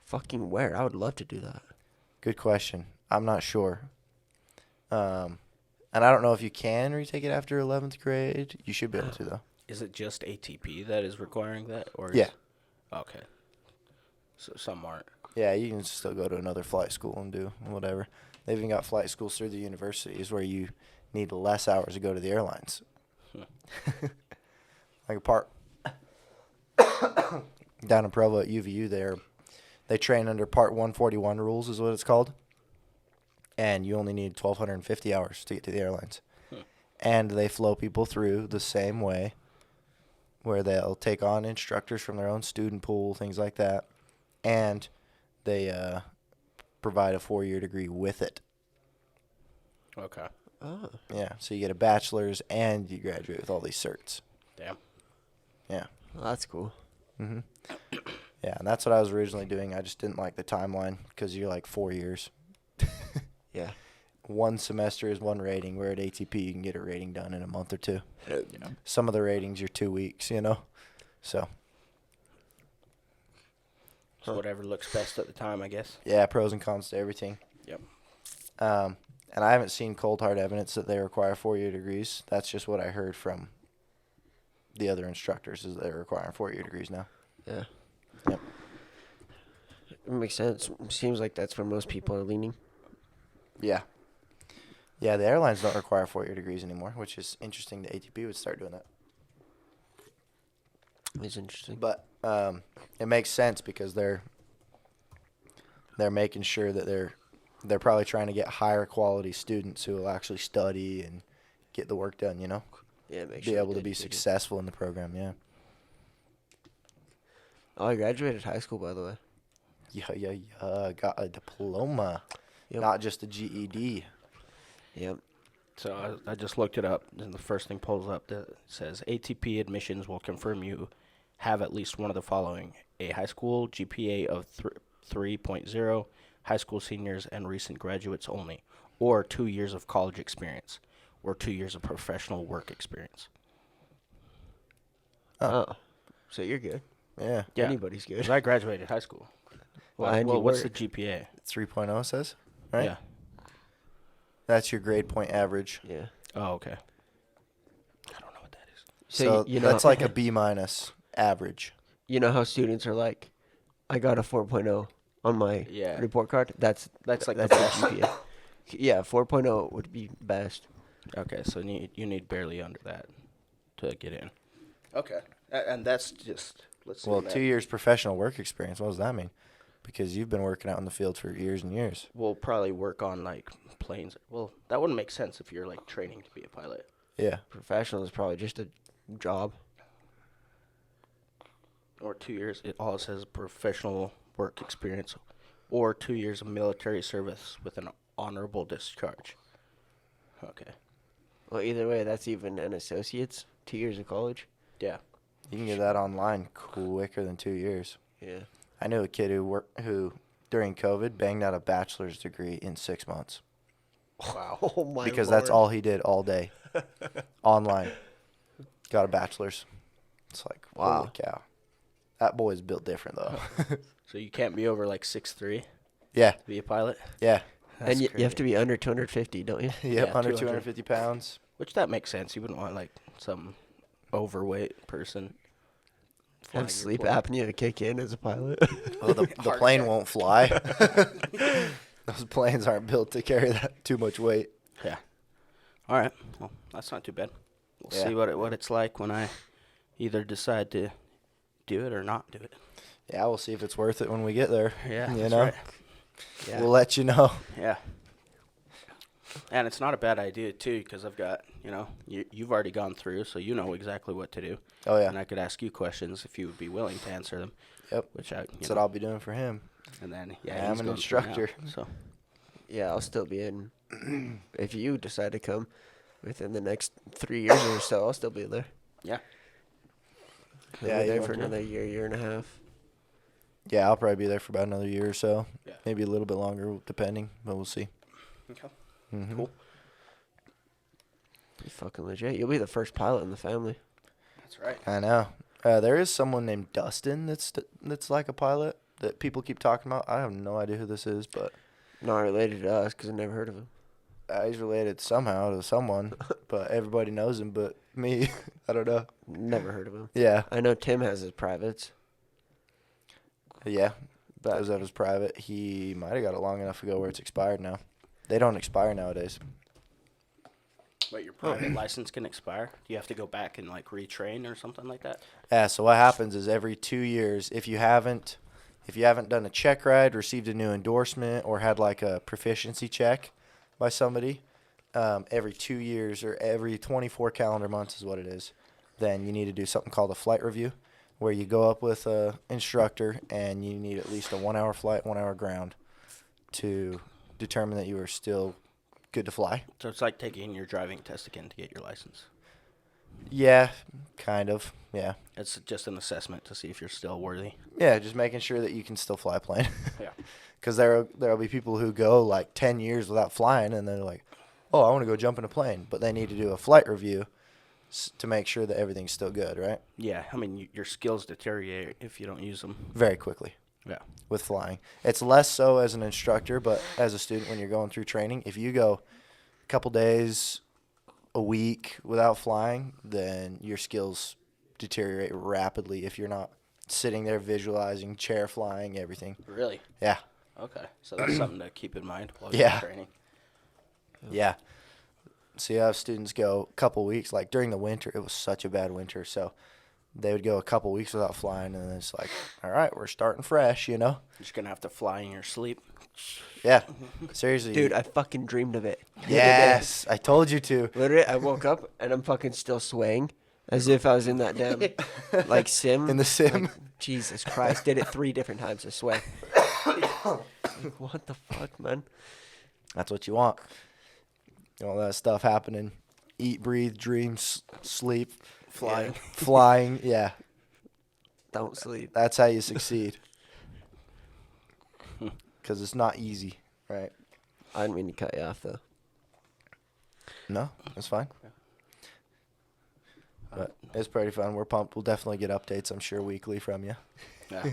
Fucking where? I would love to do that. Good question. I'm not sure. And I don't know if you can retake it after 11th grade. You should be able to, though. Is it just ATP that is requiring that? Or Yeah. Okay. So some aren't. Yeah, you can still go to another flight school and do whatever. They've even got flight schools through the universities where you need less hours to go to the airlines. Like a part down in Provo at UVU there, they train under Part 141 rules is what it's called. And you only need 1,250 hours to get to the airlines. And they flow people through the same way where they'll take on instructors from their own student pool, things like that. And they provide a 4-year degree with it. Okay. Oh. Yeah, so you get a bachelor's and you graduate with all these certs. Damn. Yeah. Well, that's cool. Mhm. Yeah, and that's what I was originally doing. I just didn't like the timeline because you're like 4 years. Yeah. One semester is one rating, where at ATP you can get a rating done in a month or two. Yeah. Some of the ratings are 2 weeks, you know? So, So whatever looks best at the time, I guess. yeah, pros and cons to everything. Yep. And I haven't seen cold hard evidence that they require 4-year degrees. That's just what I heard from the other instructors is they're requiring 4-year degrees now. Yeah. Yep. It makes sense. Seems like that's where most people are leaning. Yeah. Yeah, the airlines don't require 4-year degrees anymore, which is interesting. The ATP would start doing that. It's interesting. But it makes sense because they're making sure that they're probably trying to get higher quality students who will actually study and get the work done, you know? Yeah, it makes Be sure able they're to be educated. successful in the program, yeah. Oh, I graduated high school, by the way. Yeah. Got a diploma, Yep. not just a GED. Yep. So I just looked it up, and the first thing pulls up that says ATP admissions will confirm you have at least one of the following: a high school GPA of 3.0, high school seniors and recent graduates only, or 2 years of college experience, or 2 years of professional work experience. Oh. So you're good. Yeah. Yeah. Anybody's good. 'Cause I graduated high school. Well, and you what's the work. GPA? 3.0 says, right? Yeah. That's your grade point average. Yeah. Oh, okay. I don't know what that is. So you know, that's like a B minus average. you know how students are like, I got a 4.0 on my Yeah. report card. That's That's like the that's best. GPA. Yeah, 4.0 would be best. Okay, so you need barely under that to get in. Okay, and that's just let's see. Well, 2 years professional work experience. What does that mean? Because you've been working out in the field for years and years. We'll probably work on like planes. Well, that wouldn't make sense if you're like training to be a pilot. Yeah. Professional is probably just a job. Or 2 years. It all says professional work experience, or 2 years of military service with an honorable discharge. Okay. Well, either way, that's even an associate's. 2 years of college. Yeah. You can get that online quicker than 2 years. Yeah. I knew a kid who during COVID, banged out a bachelor's degree in 6 months. Wow. Oh my Because that's all he did all day. Online. Got a bachelor's. It's like, Wow. holy cow. That boy's built different, though. So you can't be over like 6'3" Yeah. to be a pilot? Yeah. That's And you have crazy. to be under 250, don't you? Yep, Yeah, under 200. 250 pounds. Which that makes sense. You wouldn't want like some overweight person. flying Have your sleep plane. apnea kick in as a pilot. Well, the Heart plane attack. won't fly. Those planes aren't built to carry that too much weight. Yeah. All right. Well, that's not too bad. We'll Yeah. see what it's like when I either decide to do it or not do it. Yeah, we'll see if it's worth it when we get there. Yeah. You that's know? right. Yeah. We'll let you know. Yeah. And it's not a bad idea too, because I've got you've already gone through, so you know exactly what to do. Oh, yeah. And I could ask you questions if you would be willing to answer them. Yep. Which That's what I'll be doing for him. And then Yeah, he's I'm an going through now, instructor. So Yeah, I'll still be in. If you decide to come within the next 3 years or so, I'll still be there. yeah. I'll Yeah, be you there want for to? another year and a half. Yeah, I'll probably be there for about another year or so. Yeah. Maybe a little bit longer, depending, but we'll see. Okay. Mhm. Cool. You're fucking legit. You'll be the first pilot in the family. That's right. I know. There is someone named Dustin that's like a pilot that people keep talking about. I have no idea who this is, but Not related to us because I never heard of him. he's related somehow to someone. But everybody knows him, but me. I don't know. Never heard of him. Yeah, I know Tim has his privates, yeah. but Does have his private. He might have got it long enough ago where it's expired now. They don't expire nowadays. Wait, your private license can expire? Do you have to go back and like retrain or something like that? Yeah. So what happens is every 2 years, if you haven't done a check ride, received a new endorsement, or had like a proficiency check by somebody, every 2 years or every 24 calendar months is what it is, then you need to do something called a flight review, where you go up with a instructor and you need at least a 1 hour flight, 1 hour ground to determine that you are still good to fly. So it's like taking your driving test again to get your license. Yeah, kind of. Yeah. It's just an assessment to see if you're still worthy. Yeah, just making sure that you can still fly a plane. Yeah. Because there'll be people who go like 10 years without flying, and they're like, oh, I want to go jump in a plane. But they need to do a flight review to make sure that everything's still good, right? Yeah. I mean, your skills deteriorate if you don't use them. Very quickly Yeah. with flying. It's less so as an instructor, but as a student when you're going through training, if you go a couple days, a week without flying, then your skills deteriorate rapidly if you're not sitting there visualizing, chair flying, everything. Really? Yeah. Okay. So that's something to keep in mind while Yeah. you're training. Yeah. So you have students go a couple weeks, like during the winter, it was such a bad winter, so they would go a couple weeks without flying, and then it's like, all right, we're starting fresh, you know? You're just going to have to fly in your sleep. Yeah. Seriously. dude, I fucking dreamed of it. Yes. I told you to. Literally, I woke up and I'm fucking still swaying as if I was in that damn, like, sim. In the sim. Like, Jesus Christ. Did it 3 different times to sway. Like, what the fuck, man? That's what you want. You want that stuff happening. Eat, breathe, dream, sleep, Flying. flying. Yeah. Don't sleep. That's how you succeed. Because it's not easy, right? I didn't mean to cut you off, though. No, that's fine. But it's pretty fun. We're pumped. We'll definitely get updates, I'm sure, weekly from you Yeah.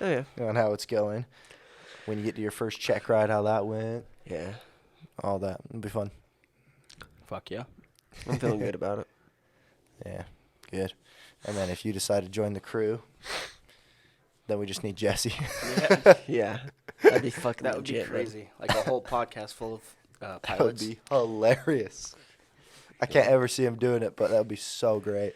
Oh, yeah. on how it's going. When you get to your first check ride, how that went, Yeah. all that. It'll be fun. Fuck yeah. I'm feeling good about it. Yeah, good. And then if you decide to join the crew, then we just need Jesse. Yeah. Yeah. That'd be fucking That would be legit, man. crazy. Like a whole podcast full of That would pilots. be hilarious. I can't ever see him doing it, but that would be so great.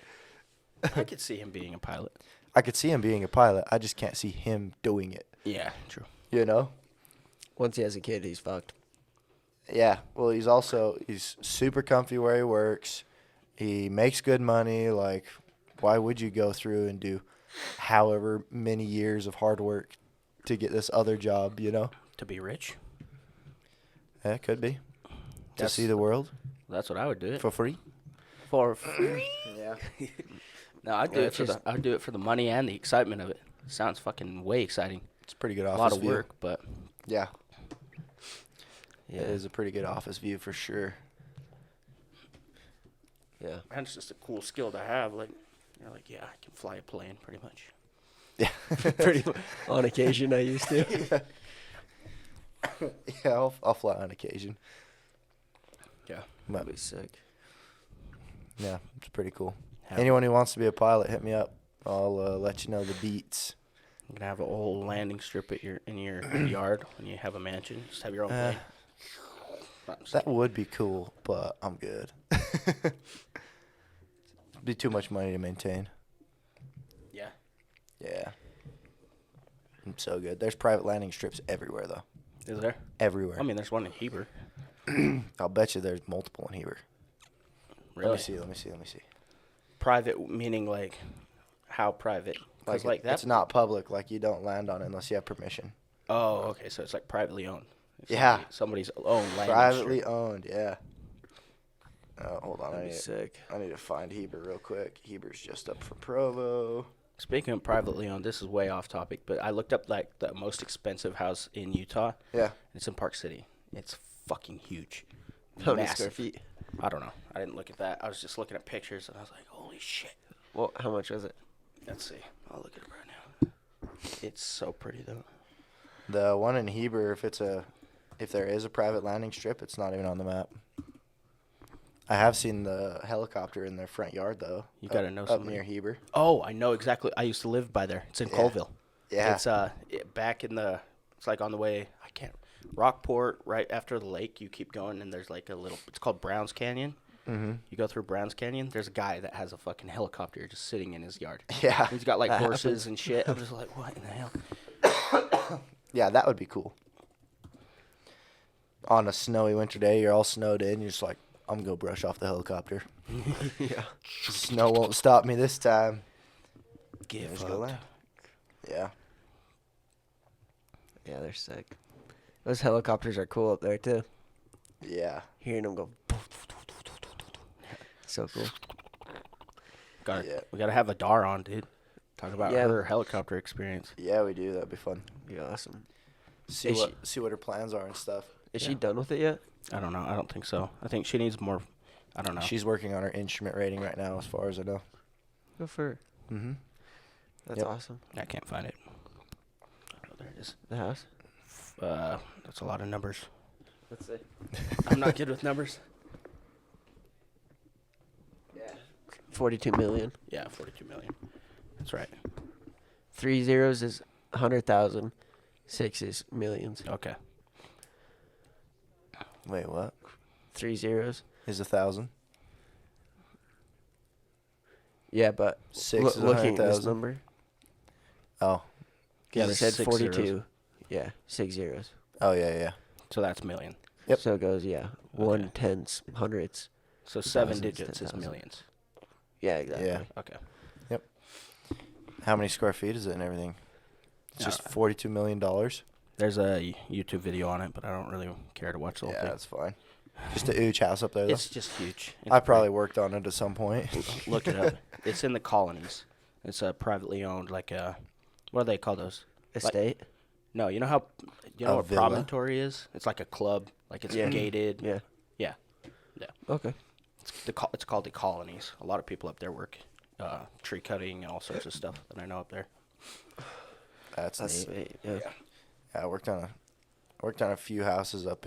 I could see him being a pilot. I could see him being a pilot. I just can't see him doing it, Yeah, true. you know? Once he has a kid, he's fucked. Yeah, well, he's super comfy where he works. He makes good money. Like, why would you go through and do however many years of hard work to get this other job, you know? To be rich. Yeah, it could be. To That's- see the world That's what I would do it for free. for. Free. Yeah. No, I'd do Yeah, it for just- I'd do it for the money and the excitement of it. Sounds fucking way exciting. It's a pretty good A office lot of view. work, but Yeah, Yeah. it is a pretty good office view for sure. Yeah. man, it's just a cool skill to have. Like, you're like, yeah, I can fly a plane pretty much. Yeah. Pretty on occasion, I used to. Yeah, I'll fly on occasion. Yeah. But That'd be sick. yeah, it's pretty cool. Have, Anyone who wants to be a pilot, hit me up. I'll let you know the deets. You can have a whole landing strip at in your yard when you have a mansion. Just have your own Uh, plane. I'm just That kidding. would be cool, but I'm good. Be too much money to maintain. Yeah. Yeah. I'm so good. There's private landing strips everywhere, though. Is there? Everywhere. I mean, there's one in Heber. I'll bet you there's multiple in Heber. Really? Let me see. Private meaning like how private? 'Cause like that. It's not public. Like, you don't land on it unless you have permission. Oh, okay. So it's like privately owned. It's Yeah. Somebody's own landing Privately strip. owned, yeah. Oh, hold on. That'd be sick. I need to find Heber real quick. Heber's just up from Provo. Speaking of privately owned, this is way off topic, but I looked up like the most expensive house in Utah. Yeah. It's in Park City. It's fucking huge. How many Massive. square feet? I don't know. I didn't look at that. I was just looking at pictures and I was like, holy shit. Well, how much was it? Let's see. I'll look at it right now. It's so pretty though. The one in Heber, if there is a private landing strip, it's not even on the map. I have seen the helicopter in their front yard, though. You gotta know up somebody. near Heber. Oh, I know exactly. I used to live by there. It's in Yeah. Colville. Yeah. It's back in the. It's like on the way. I can't. Rockport, right after the lake. You keep going, and there's like a little. It's called Browns Canyon. Mm-hmm. You go through Browns Canyon. There's a guy that has a fucking helicopter just sitting in his yard. Yeah. He's got like That horses happens. and shit. I'm just like, what in the hell? Yeah, that would be cool. On a snowy winter day, you're all snowed in. You're just like, I'm going to go brush off the helicopter. Yeah. Snow won't stop me this time. Give Just go up. land. Yeah. Yeah, they're sick. Those helicopters are cool up there too. Yeah. Hearing them go. So cool. Yeah. We gotta have a Dar on, dude. Talk about Yeah. her helicopter experience. Yeah, we do. That'd be fun. Be awesome. See Is what her plans are and stuff. Is Yeah. she done with it yet? I don't know. I don't think so. I think she needs more. I don't know. She's working on her instrument rating right now, as far as I know. Good for her. Mm-hmm. That's Yep. awesome. I can't find it. Oh, there it is. The house. That's a lot of numbers. Let's see. I'm not good with numbers. Yeah. 42 million. Yeah, 42 million. That's right. 3 zeros is 100,000. 6 is millions. Okay. Wait, what? 3 zeros. Is 1,000? Yeah, but 6 is looking at this 100,000. number, Oh. Yeah, it there's said 6 42. zeros. Yeah, 6 zeros. Oh, yeah. So that's million. Yep. So it goes, yeah, one tenths, hundreds. So 7 Thousands, digits is 10,000. millions. Yeah, exactly. Yeah. Okay. How many square feet is it and everything? It's just Uh, $42 million? There's a YouTube video on it, but I don't really care to watch the whole Yeah, thing. that's fine. Just a ooch house up there, though. It's just huge. It's I probably great. worked on it at some point. Look it up. It's in the colonies. It's a privately owned, like a, what do they call those? Estate? No, you know how, you know A what villa? promontory is? It's like a club. Like it's Yeah. gated. Yeah. Yeah. Okay. It's called the colonies. A lot of people up there work tree cutting and all sorts of stuff that I know up there. That's That's neat. sweet. Yeah. Yeah, I worked on a few houses up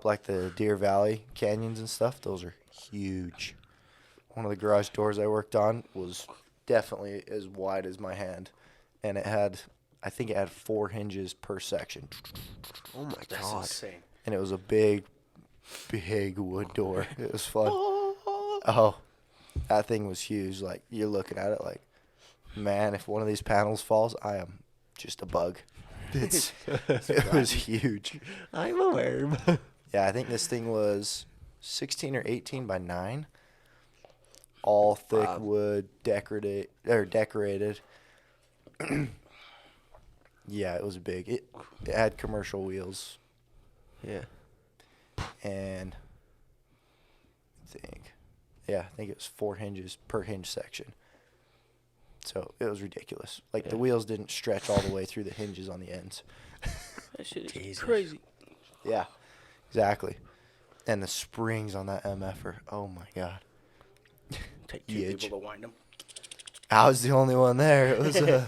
like the Deer Valley canyons and stuff. Those are huge. One of the garage doors I worked on was definitely as wide as my hand, and I think it had 4 hinges per section, Oh my That's god. insane. and it was a big wood door. It was fun. Oh, that thing was huge. Like, you're looking at it like, man, if one of these panels falls, I am just a bug. It was huge. I'm a worm. Yeah, I think this thing was 16 or 18 by 9. All thick Wow. wood, decorated. Yeah, it was big. It had commercial wheels, Yeah. and I think it was 4 hinges per hinge section. So it was ridiculous. Like, the Yeah. wheels didn't stretch all the way through the hinges on the ends. That shit is Jesus. crazy. Yeah, exactly. And the springs on that MFer, oh my God. Take 2 Huge. people to wind them. I was the only one there. It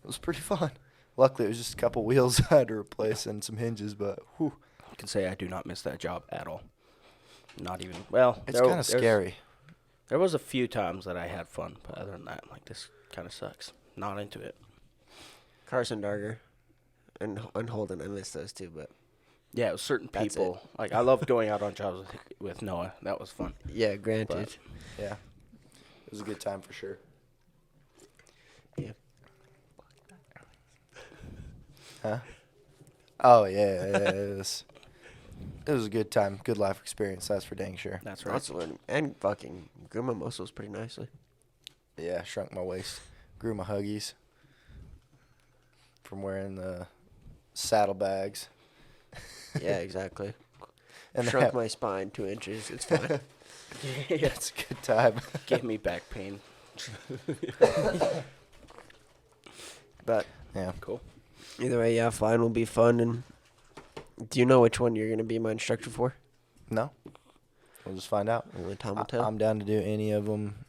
was pretty fun. Luckily, it was just a couple wheels I had to replace and some hinges, but whew, I can say I do not miss that job at all. Not even. Well, it's kind of scary. There was a few times that I had fun, but other than that, like, this kind of sucks. Not into it. Carson Darger and Holden, I miss those too, but Yeah, it was certain That's it. people. Like, I loved going out on jobs with Noah. That was fun. yeah, granted. But- Yeah, it was a good time for sure. Yeah. Huh? Oh yeah, it was a good time, good life experience. That's for dang sure. That's right. That's what, and fucking grew my muscles pretty nicely. Yeah, shrunk my waist, grew my huggies from wearing the saddlebags. Yeah, exactly. And they Shrunk have- my spine 2 inches. It's fine. It's a good time. Gave me back pain. But Yeah. Cool. either way, yeah, flying will be fun. And do you know which one you're gonna be my instructor for? No, we'll just find out. Only time will tell. I'm down to do any of them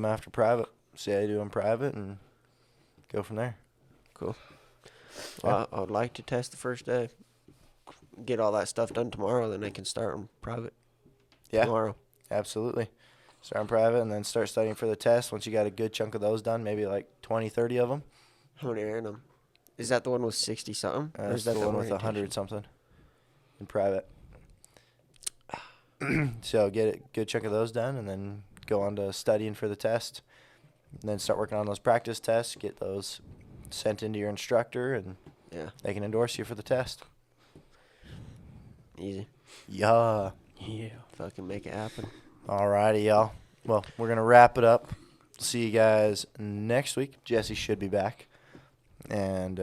after private. See how you do them private and go from there. Cool. Well, I would like to test the first day. Get all that stuff done tomorrow, then I can start on private Yeah, tomorrow. absolutely. Start on private and then start studying for the test. Once you got a good chunk of those done, maybe like 20, 30 of them. How many are in them? Is that the one with 60 something? Or That's is that the one with orientation? 100 something in private. So get a good chunk of those done and then go on to studying for the test. And then start working on those practice tests. Get those sent into your instructor and Yeah, they can endorse you for the test. easy. Yeah. Yeah. Fucking make it happen. Alrighty, y'all. Well, we're going to wrap it up. See you guys next week. Jesse should be back. And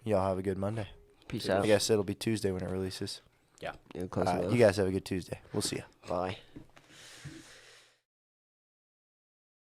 y'all have a good Monday. Peace I out. guess it'll be Tuesday when it releases. Yeah, close enough. You guys have a good Tuesday. We'll see you. Bye.